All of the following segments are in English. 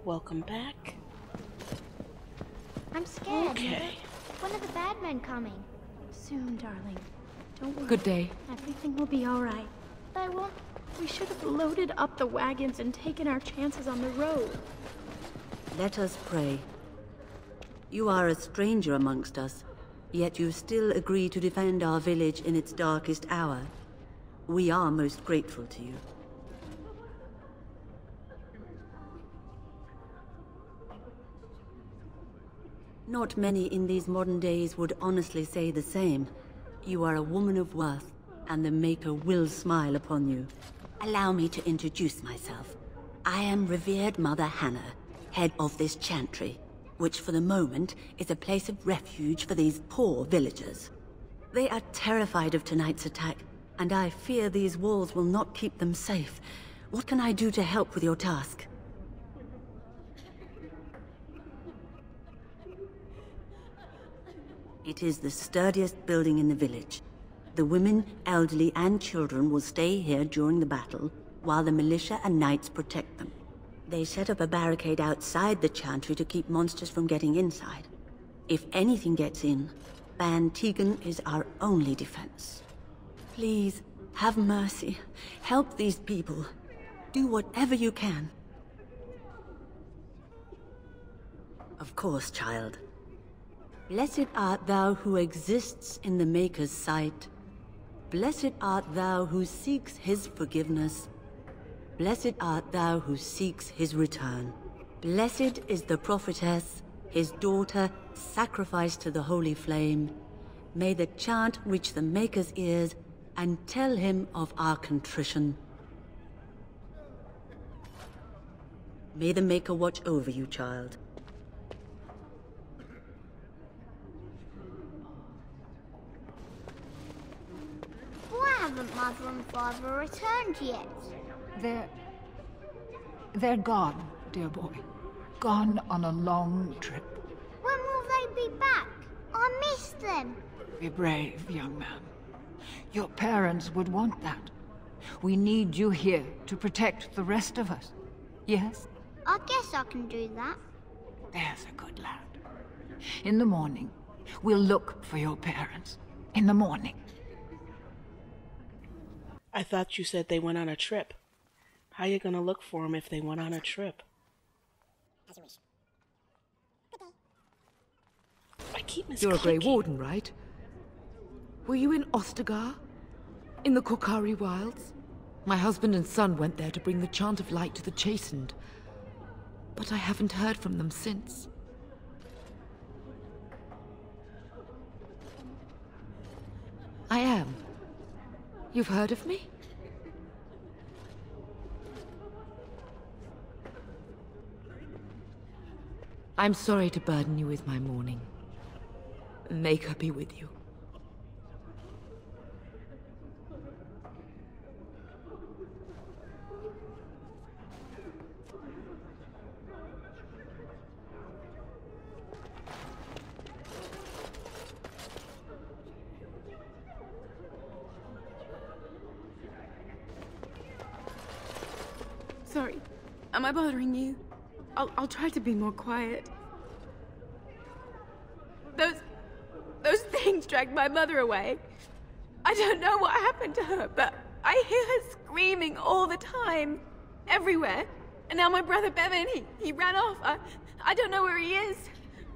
Welcome back. I'm scared. Okay. Mother. When are the bad men coming? Soon, darling. Don't worry. Good day. Everything will be all right. But I won't. We should have loaded up the wagons and taken our chances on the road. Let us pray. You are a stranger amongst us, yet you still agree to defend our village in its darkest hour. We are most grateful to you. Not many in these modern days would honestly say the same. You are a woman of worth, and the Maker will smile upon you. Allow me to introduce myself. I am revered Mother Hannah, head of this chantry, which for the moment is a place of refuge for these poor villagers. They are terrified of tonight's attack, and I fear these walls will not keep them safe. What can I do to help with your task? It is the sturdiest building in the village. The women, elderly, and children will stay here during the battle, while the militia and knights protect them. They set up a barricade outside the chantry to keep monsters from getting inside. If anything gets in, Ban Tegan is our only defense. Please, have mercy. Help these people. Do whatever you can. Of course, child. Blessed art thou who exists in the Maker's sight. Blessed art thou who seeks his forgiveness. Blessed art thou who seeks his return. Blessed is the prophetess, his daughter, sacrificed to the holy flame. May the chant reach the Maker's ears and tell him of our contrition. May the Maker watch over you, child. Why haven't Mother and Father returned yet? They're gone, dear boy. Gone on a long trip. When will they be back? I miss them. Be brave, young man. Your parents would want that. We need you here to protect the rest of us. Yes? I guess I can do that. There's a good lad. In the morning, we'll look for your parents. In the morning. I thought you said they went on a trip. How you gonna look for them if they went on a trip? As you wish. I keep misclicking. You're a Grey Warden, right? Were you in Ostagar? In the Korkari Wilds? My husband and son went there to bring the chant of light to the chastened. But I haven't heard from them since. I am. You've heard of me? I'm sorry to burden you with my mourning. Maker be with you. Sorry. Am I bothering you? I'll try to be more quiet. Those things dragged my mother away. I don't know what happened to her, but I hear her screaming all the time. Everywhere. And now my brother Bevan, he ran off. I don't know where he is.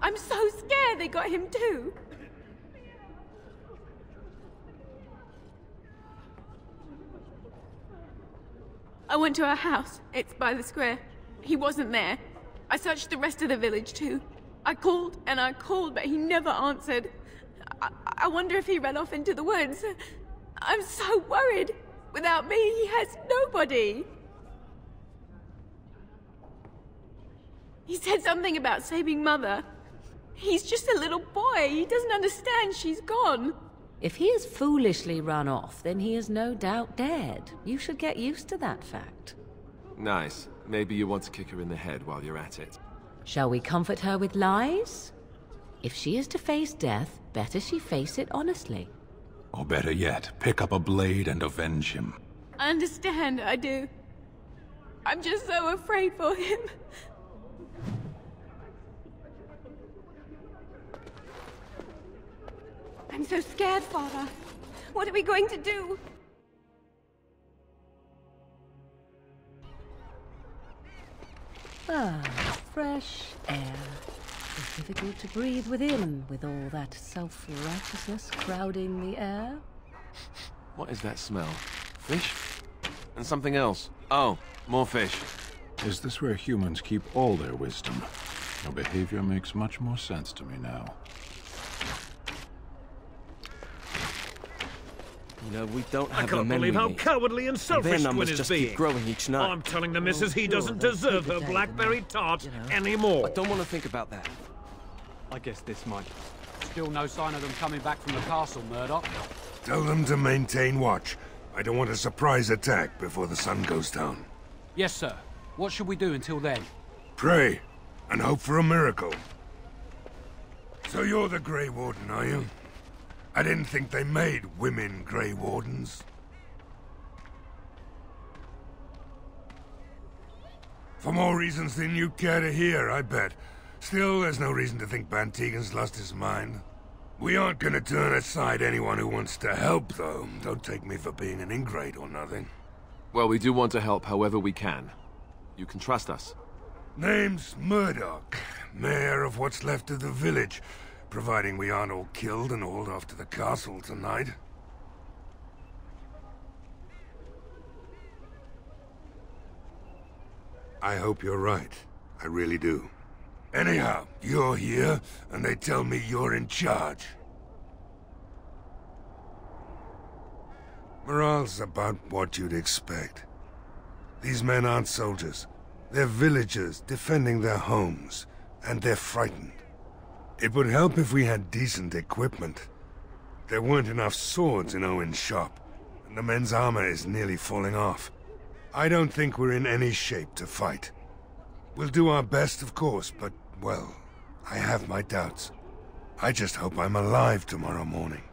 I'm so scared they got him too. I went to her house. It's by the square. He wasn't there. I searched the rest of the village too. I called and I called, but he never answered. I wonder if he ran off into the woods. I'm so worried. Without me, he has nobody. He said something about saving Mother. He's just a little boy. He doesn't understand she's gone. If he has foolishly run off, then he is no doubt dead. You should get used to that fact. Nice. Maybe you want to kick her in the head while you're at it. Shall we comfort her with lies? If she is to face death, better she face it honestly. Or better yet, pick up a blade and avenge him. I understand, I do. I'm just so afraid for him. I'm so scared, Father. What are we going to do? Ah, fresh air. It's difficult to breathe within with all that self-righteousness crowding the air. What is that smell? Fish? And something else. Oh, more fish. Is this where humans keep all their wisdom? Your behavior makes much more sense to me now. You know, we don't have I can't believe how cowardly and selfish their Twin numbers is just being. keep growing each night. I'm telling the missus he sure, doesn't they'll deserve take her the day blackberry tonight, tart you know. anymore. I don't want to think about that. I guess this might. Still no sign of them coming back from the castle, Murdoch. Tell them to maintain watch. I don't want a surprise attack before the sun goes down. Yes, sir. What should we do until then? Pray, and hope for a miracle. So you're the Grey Warden, are you? I didn't think they made women Grey Wardens. For more reasons than you'd care to hear, I bet. Still, there's no reason to think Bantegan's lost his mind. We aren't gonna turn aside anyone who wants to help, though. Don't take me for being an ingrate or nothing. Well, we do want to help however we can. You can trust us. Name's Murdoch, mayor of what's left of the village, providing we aren't all killed and hauled off to the castle tonight. I hope you're right. I really do. Anyhow, you're here, and they tell me you're in charge. Morale's about what you'd expect. These men aren't soldiers. They're villagers defending their homes, and they're frightened. It would help if we had decent equipment. There weren't enough swords in Owen's shop, and the men's armor is nearly falling off. I don't think we're in any shape to fight. We'll do our best, of course, but, well, I have my doubts. I just hope I'm alive tomorrow morning.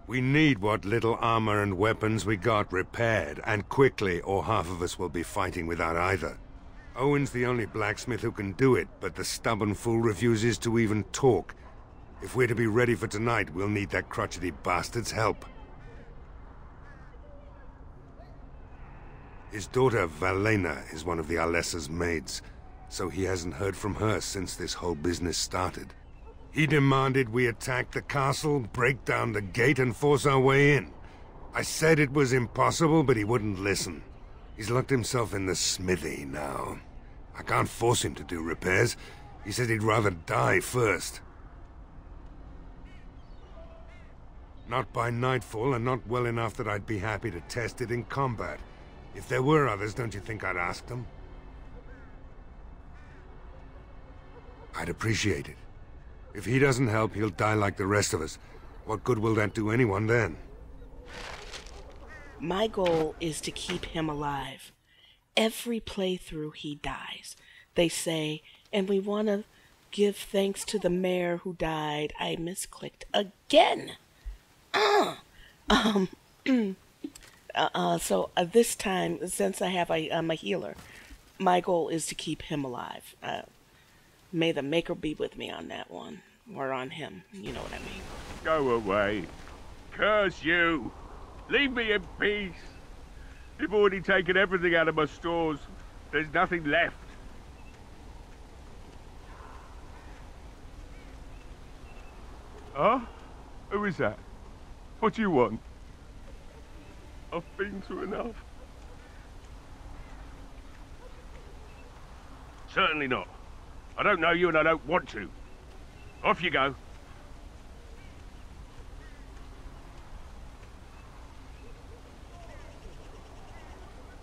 We need what little armor and weapons we got repaired, and quickly, or half of us will be fighting without either. Owen's the only blacksmith who can do it, but the stubborn fool refuses to even talk. If we're to be ready for tonight, we'll need that crotchety bastard's help. His daughter, Valena, is one of the Alessa's maids, so he hasn't heard from her since this whole business started. He demanded we attack the castle, break down the gate, and force our way in. I said it was impossible, but he wouldn't listen. He's locked himself in the smithy now. I can't force him to do repairs. He said he'd rather die first. Not by nightfall, and not well enough that I'd be happy to test it in combat. If there were others, don't you think I'd ask them? I'd appreciate it. If he doesn't help, he'll die like the rest of us. What good will that do anyone then? My goal is to keep him alive. Every playthrough he dies. They say, and we want to give thanks to the mayor who died. I misclicked again. So this time, since I have a healer, my goal is to keep him alive. May the Maker be with me on that one. Or on him, you know what I mean. Go away. Curse you. Leave me in peace. You've already taken everything out of my stores. There's nothing left. Huh? Who is that? What do you want? I've been through enough. Certainly not. I don't know you and I don't want to. Off you go.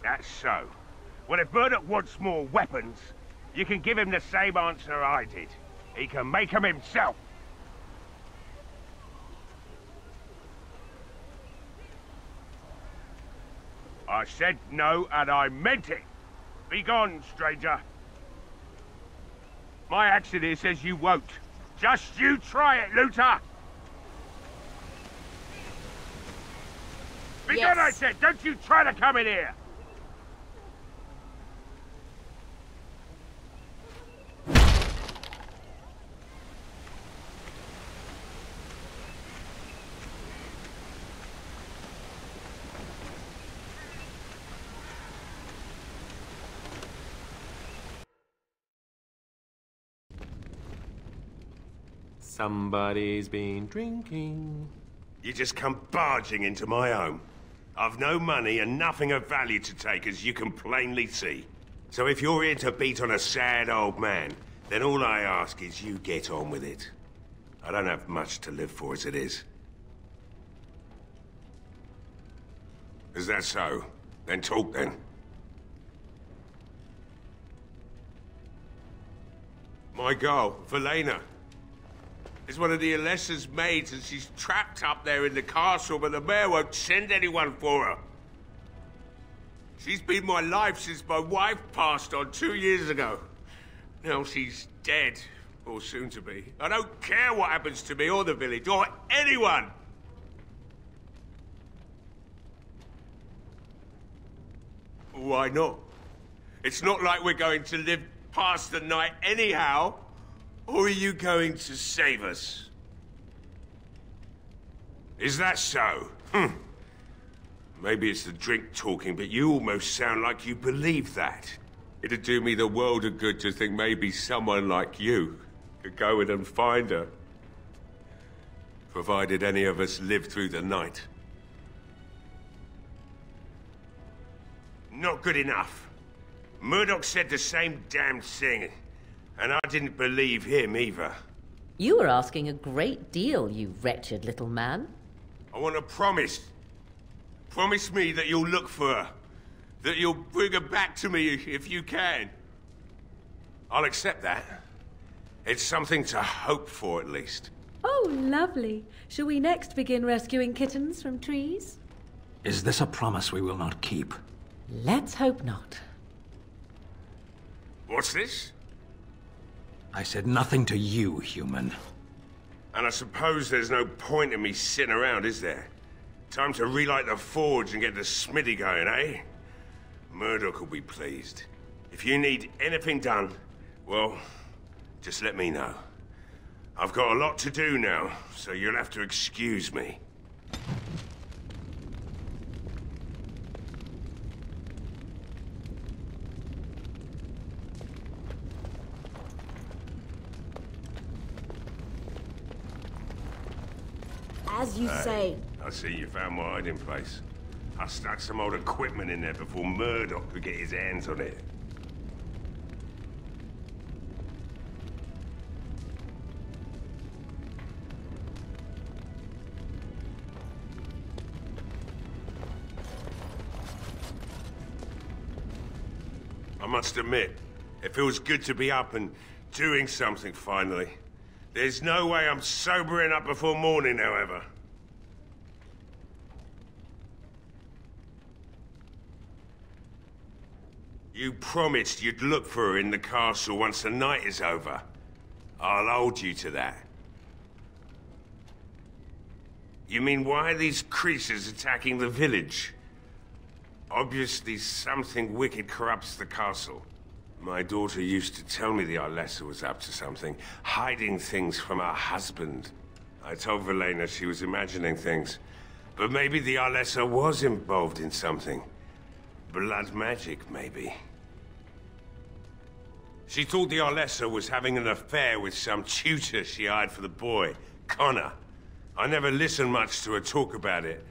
That's so. Well, if Murdoch wants more weapons, you can give him the same answer I did. He can make them himself. I said no, and I meant it. Be gone, stranger. My accent here says you won't. Just you try it, looter! Be gone, I said! Don't you try to come in here! Somebody's been drinking. You just come barging into my home. I've no money and nothing of value to take, as you can plainly see. So if you're here to beat on a sad old man, then all I ask is you get on with it. I don't have much to live for as it is. Is that so? Then talk then. My girl, Velena, is one of the Alessa's maids, and she's trapped up there in the castle, but the mayor won't send anyone for her. She's been my life since my wife passed on 2 years ago. Now she's dead, or soon to be. I don't care what happens to me or the village, or anyone! Why not? It's not like we're going to live past the night anyhow. Or are you going to save us? Is that so? Maybe it's the drink talking, but you almost sound like you believe that. It'd do me the world of good to think maybe someone like you could go in and find her. Provided any of us live through the night. Not good enough. Murdoch said the same damn thing, and I didn't believe him either. You were asking a great deal, you wretched little man. I want a promise. Promise me that you'll look for her. That you'll bring her back to me if you can. I'll accept that. It's something to hope for, at least. Oh, lovely. Shall we next begin rescuing kittens from trees? Is this a promise we will not keep? Let's hope not. What's this? I said nothing to you, human. And I suppose there's no point in me sitting around, is there? Time to relight the forge and get the smithy going, eh? Murdoch will be pleased. If you need anything done, well, just let me know. I've got a lot to do now, so you'll have to excuse me. As you say. I see you found my hiding place. I stuck some old equipment in there before Murdoch could get his hands on it. I must admit, it feels good to be up and doing something finally. There's no way I'm sobering up before morning, however. You promised you'd look for her in the castle once the night is over. I'll hold you to that. You mean, why are these creatures attacking the village? Obviously something wicked corrupts the castle. My daughter used to tell me the Alessa was up to something, hiding things from her husband. I told Velena she was imagining things, but maybe the Alessa was involved in something. Blood magic, maybe. She thought the Alessa was having an affair with some tutor she hired for the boy, Connor. I never listened much to her talk about it,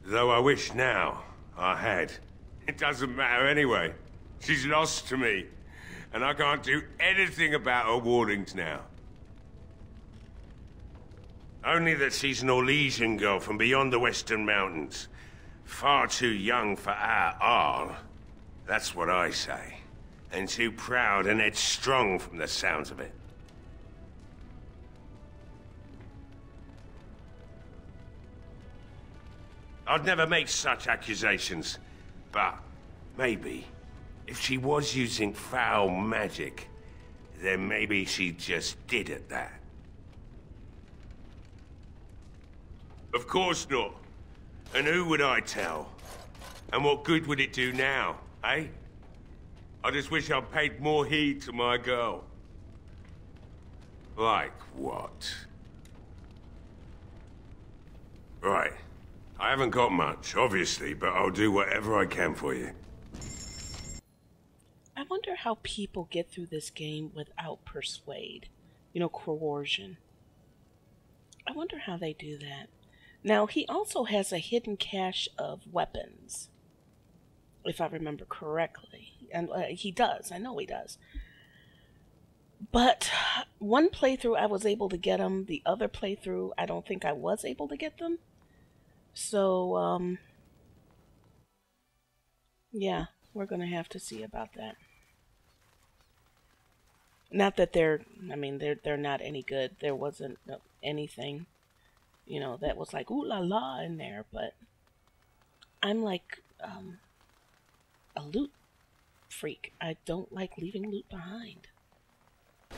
though I wish now I had. It doesn't matter anyway. She's lost to me, and I can't do anything about her warnings now. Only that she's an Orlesian girl from beyond the Western Mountains. Far too young for our Arl. That's what I say. And too proud and headstrong from the sounds of it. I'd never make such accusations, but maybe, if she was using foul magic, then maybe she just did at that. Of course not. And who would I tell? And what good would it do now, eh? I just wish I'd paid more heed to my girl. Like what? Right. I haven't got much, obviously, but I'll do whatever I can for you. I wonder how people get through this game without persuade. You know, coercion. I wonder how they do that. Now, he also has a hidden cache of weapons, if I remember correctly. And he does. I know he does. But one playthrough I was able to get them. The other playthrough, I don't think I was able to get them. So, yeah, we're going to have to see about that. Not that they're not any good. There wasn't anything, that was like, ooh la la in there. But I'm like a loot freak. I don't like leaving loot behind.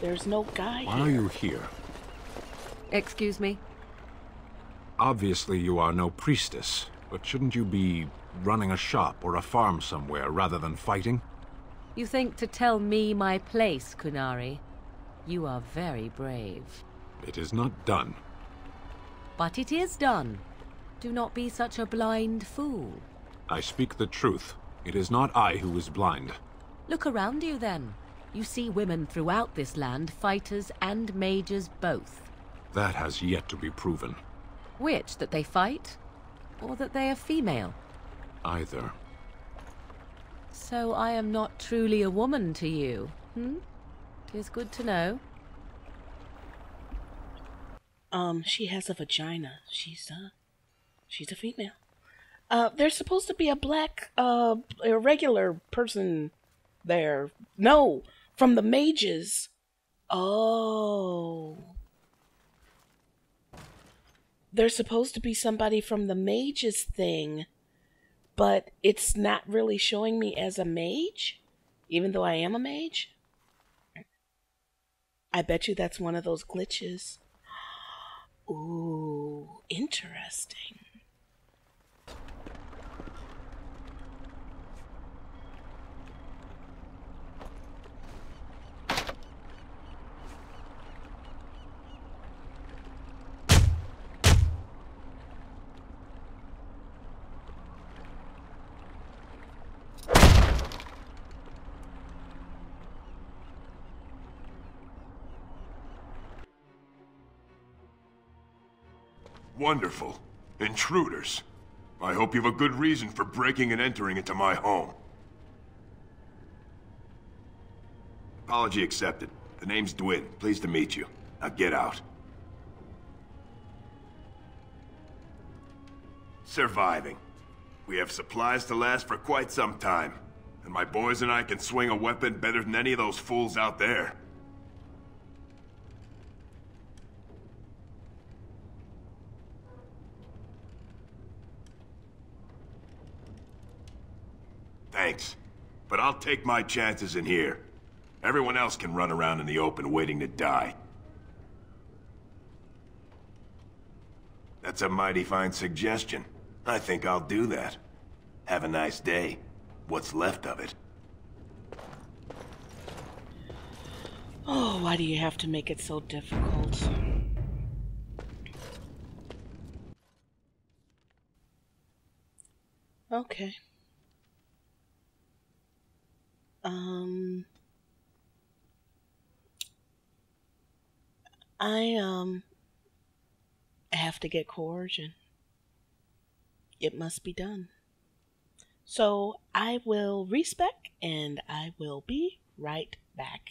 There's no guy here. Why are you here? Excuse me? Obviously you are no priestess, but shouldn't you be running a shop or a farm somewhere rather than fighting? You think to tell me my place, Kunari? You are very brave. It is not done. But it is done. Do not be such a blind fool. I speak the truth. It is not I who is blind. Look around you, then. You see women throughout this land, fighters and mages both. That has yet to be proven. Which, that they fight? Or that they are female? Either. So I am not truly a woman to you, hmm? 'Tis good to know. She has a vagina. She's a female. There's supposed to be a black, irregular person there. No, from the mages. Oh. There's supposed to be somebody from the mages thing, but it's not really showing me as a mage, even though I am a mage. I bet you that's one of those glitches. Ooh, interesting. Wonderful. Intruders. I hope you have a good reason for breaking and entering into my home. Apology accepted. The name's Dwin. Pleased to meet you. Now get out. Surviving. We have supplies to last for quite some time. And my boys and I can swing a weapon better than any of those fools out there. Thanks. But I'll take my chances in here. Everyone else can run around in the open waiting to die. That's a mighty fine suggestion. I think I'll do that. Have a nice day. What's left of it. Oh, why do you have to make it so difficult? Okay. I have to get coercion. It must be done. So I will respec and I will be right back.